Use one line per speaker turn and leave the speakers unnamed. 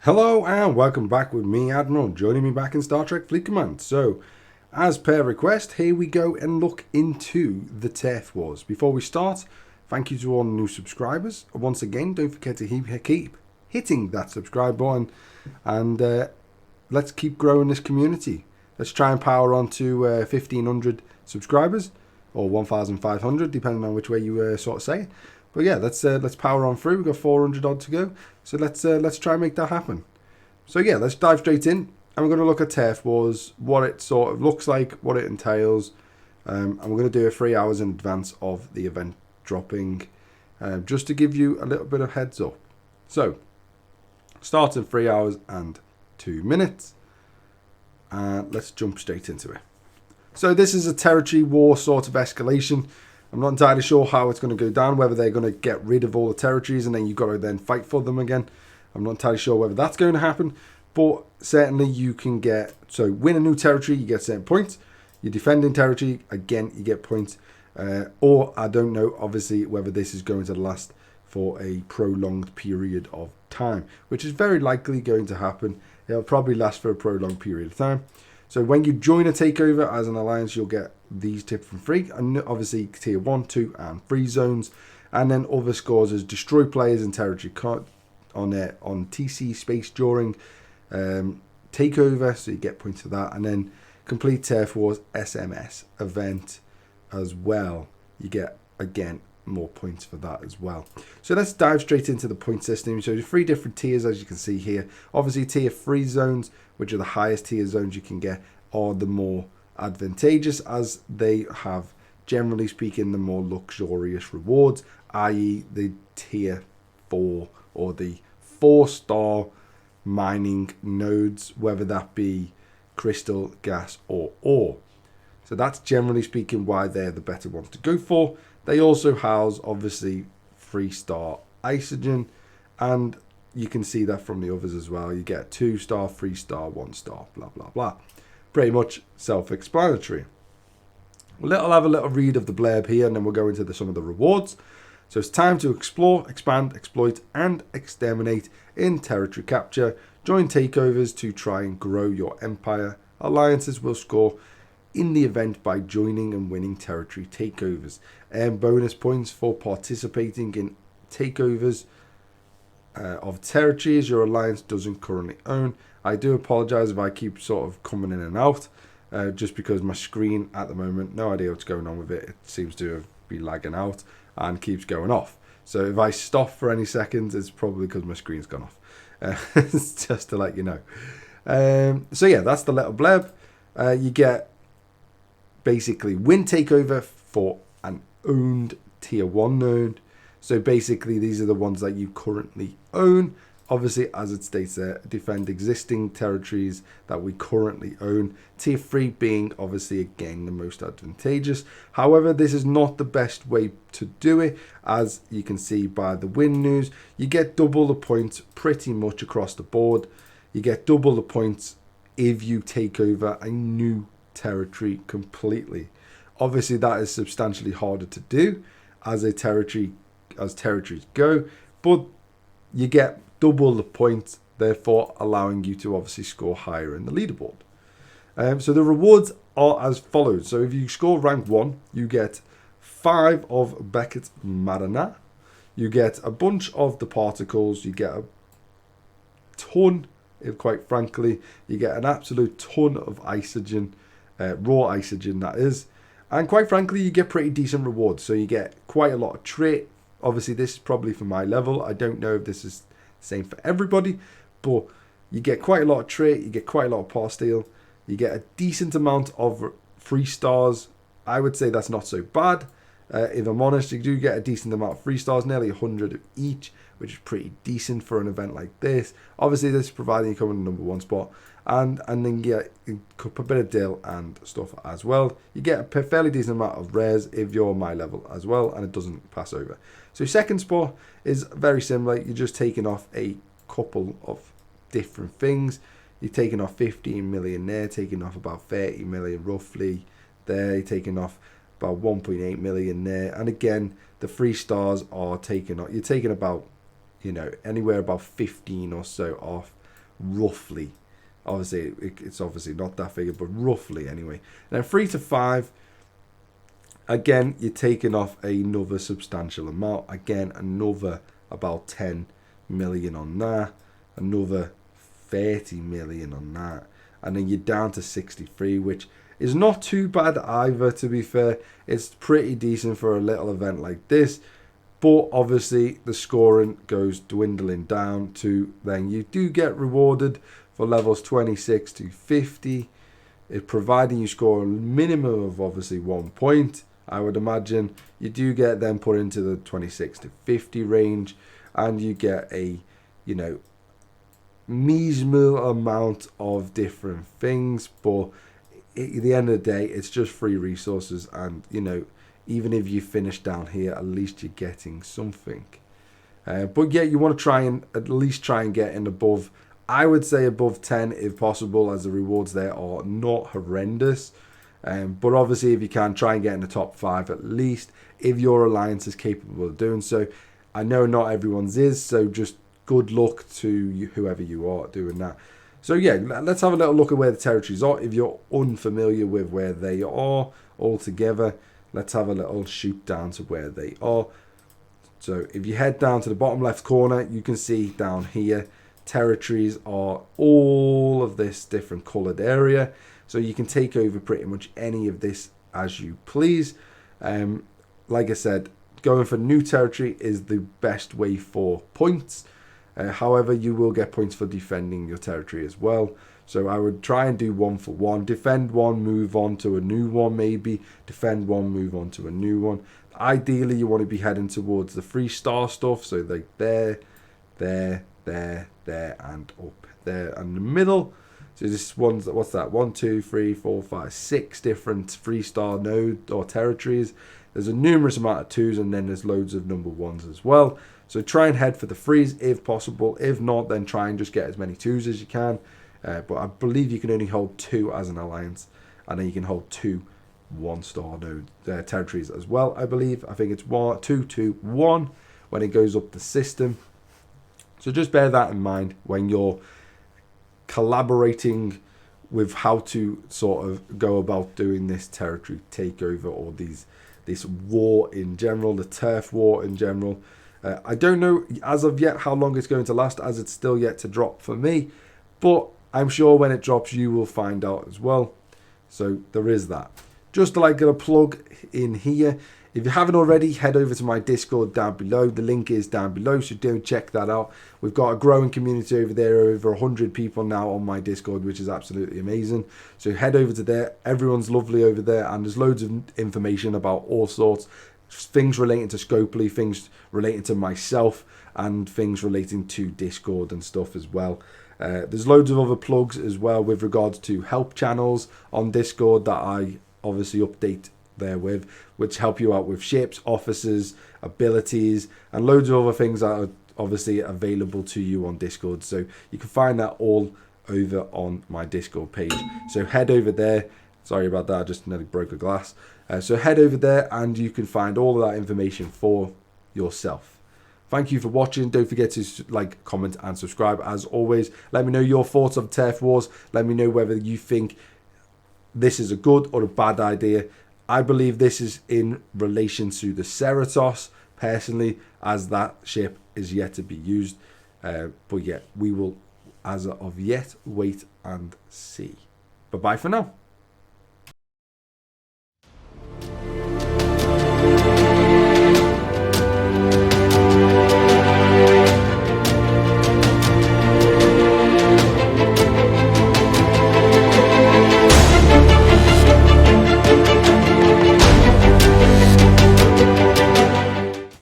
Hello and welcome back with me, Admiral, joining me back in Star Trek Fleet Command. So, as per request, here we go and look into the Turf Wars. Before we start, thank you to all the new subscribers. Once again, don't forget to keep hitting that subscribe button and let's keep growing this community. Let's try and power on to 1,500 subscribers, or 1,500, depending on which way you sort of say it. But yeah, let's power on through. We've got 400 odd to go. So let's try and make that happen. So yeah, let's dive straight in. And we're going to look at Turf Wars, what it sort of looks like, what it entails. And we're going to do it 3 hours in advance of the event dropping, just to give you a little bit of heads up. So, starts in 3 hours and 2 minutes. And let's jump straight into it. So this is a territory war sort of escalation. I'm not entirely sure how it's going to go down, whether they're going to get rid of all the territories and then you've got to then fight for them again. I'm not entirely sure whether that's going to happen, but certainly you can win a new territory, you get certain points. You defending territory, again, you get points. Or I don't know, obviously, whether this is going to last for a prolonged period of time, which is very likely going to happen. It'll probably last for a prolonged period of time. So when you join a takeover as an alliance, you'll get these different free, and obviously tier 1, 2, and 3 zones, and then other scores as destroy players and territory on TC space during takeover, so you get points for that, and then complete Turf Wars SMS event as well. You get again more points for that as well. So let's dive straight into the point system. So there's 3 different tiers, as you can see here. Obviously tier 3 zones, which are the highest tier zones you can get, are the more advantageous, as they have, generally speaking, the more luxurious rewards, i.e. the tier 4 or the 4-star mining nodes, whether that be crystal, gas or ore. So that's generally speaking why they're the better ones to go for. They also house, obviously, 3-star isogen, and you can see that from the others as well. You get 2-star, 3-star, 1-star, blah, blah, blah. Pretty much self-explanatory. I'll have a little read of the blurb here, and then we'll go into some of the rewards. So it's time to explore, expand, exploit, and exterminate in territory capture. Join takeovers to try and grow your empire. Alliances will score in the event by joining and winning territory takeovers. Earn bonus points for participating in takeovers of territories your alliance doesn't currently own. I do apologize if I keep sort of coming in and out, just because my screen at the moment, no idea what's going on with it. It seems to be lagging out and keeps going off. So if I stop for any seconds, it's probably because my screen's gone off. Just to let you know. So yeah, that's the little blurb. You get basically win takeover for an owned tier 1 node. So basically these are the ones that you currently own. Obviously, as it states there, defend existing territories that we currently own. Tier 3 being obviously again the most advantageous. However, this is not the best way to do it. As you can see by the win news, you get double the points pretty much across the board. You get double the points if you take over a new territory completely. Obviously, that is substantially harder to do as territories go, but you get double the points, therefore allowing you to obviously score higher in the leaderboard. So the rewards are as follows. So if you score rank 1, you get 5 of Beckett's Marana, you get a bunch of the particles, you get a ton, if quite frankly, you get an absolute ton of isogen, raw isogen that is, and quite frankly you get pretty decent rewards. So you get quite a lot of trait. Obviously this is probably for my level, I don't know if this is the same for everybody, but you get quite a lot of trait, you get quite a lot of pastille, you get a decent amount of 3 stars. I would say that's not so bad. If I'm honest, you do get a decent amount of 3 stars, nearly 100 of each, which is pretty decent for an event like this. Obviously this is providing you come in the #1 spot, and then you get a bit of dill and stuff as well. You get a fairly decent amount of rares if you're my level as well, and it doesn't pass over. So second spot is very similar. You're just taking off a couple of different things. You're taking off 15 million there, taking off about 30 million roughly there, you're taking off about 1.8 million there, and again the 3 stars are taken off. You're taking about, you know, anywhere about 15 or so off, roughly. Obviously, it's obviously not that figure, but roughly anyway. Now 3 to 5, again, you're taking off another substantial amount. Again, another about 10 million on that, another 30 million on that, and then you're down to 63, which is not too bad either, to be fair. It's pretty decent for a little event like this. But obviously the scoring goes dwindling down to, then you do get rewarded for levels 26 to 50, providing you score a minimum of obviously 1 point. I would imagine you do get then put into the 26 to 50 range, and you get a, you know, measly amount of different things. But at the end of the day, it's just free resources, and you know, even if you finish down here, at least you're getting something. But yeah, you want to try and at least try and get in above, I would say above 10 if possible, as the rewards there are not horrendous. But obviously, if you can, try and get in the top 5 at least, if your alliance is capable of doing so. I know not everyone's is, so just good luck to you, whoever you are doing that. So yeah, let's have a little look at where the territories are. If you're unfamiliar with where they are altogether, let's have a little shoot down to where they are. So if you head down to the bottom left corner, you can see down here, territories are all of this different coloured area. So you can take over pretty much any of this as you please. Like I said, going for new territory is the best way for points. However, you will get points for defending your territory as well. So I would try and do 1 for 1. Defend 1, move on to a new one maybe. Defend 1, move on to a new one. Ideally, you want to be heading towards the 3-star stuff. So like there, and up there and the middle. So this one's, what's that? 1, 2, 3, 4, 5, 6 different 3-star node or territories. There's a numerous amount of 2s, and then there's loads of number 1s as well. So try and head for the 3s if possible. If not, then try and just get as many 2s as you can. But I believe you can only hold 2 as an alliance, and then you can hold 2 1-star node territories as well. I believe. I think it's 1, 2, 2, 1 when it goes up the system. So just bear that in mind when you're collaborating with how to sort of go about doing this territory takeover, or this war in general, the turf war in general. I don't know as of yet how long it's going to last, as it's still yet to drop for me, but I'm sure when it drops you will find out as well. So there is that. Just like a plug in here, if you haven't already, head over to my Discord down below. The link is down below, so do check that out. We've got a growing community over there, over 100 people now on my Discord, which is absolutely amazing. So head over to there. Everyone's lovely over there, and there's loads of information about all sorts. Things relating to Scopely, things relating to myself, and things relating to Discord and stuff as well. There's loads of other plugs as well with regards to help channels on Discord that I obviously update there with, which help you out with ships, officers, abilities, and loads of other things that are obviously available to you on Discord. So you can find that all over on my Discord page. So head over there. Sorry about that, I just nearly broke a glass. So head over there and you can find all of that information for yourself. Thank you for watching. Don't forget to like, comment, and subscribe. As always, let me know your thoughts of Turf Wars. Let me know whether you think this is a good or a bad idea. I believe this is in relation to the Ceratops, personally, as that ship is yet to be used. But yeah, we will, as of yet, wait and see. Bye-bye for now.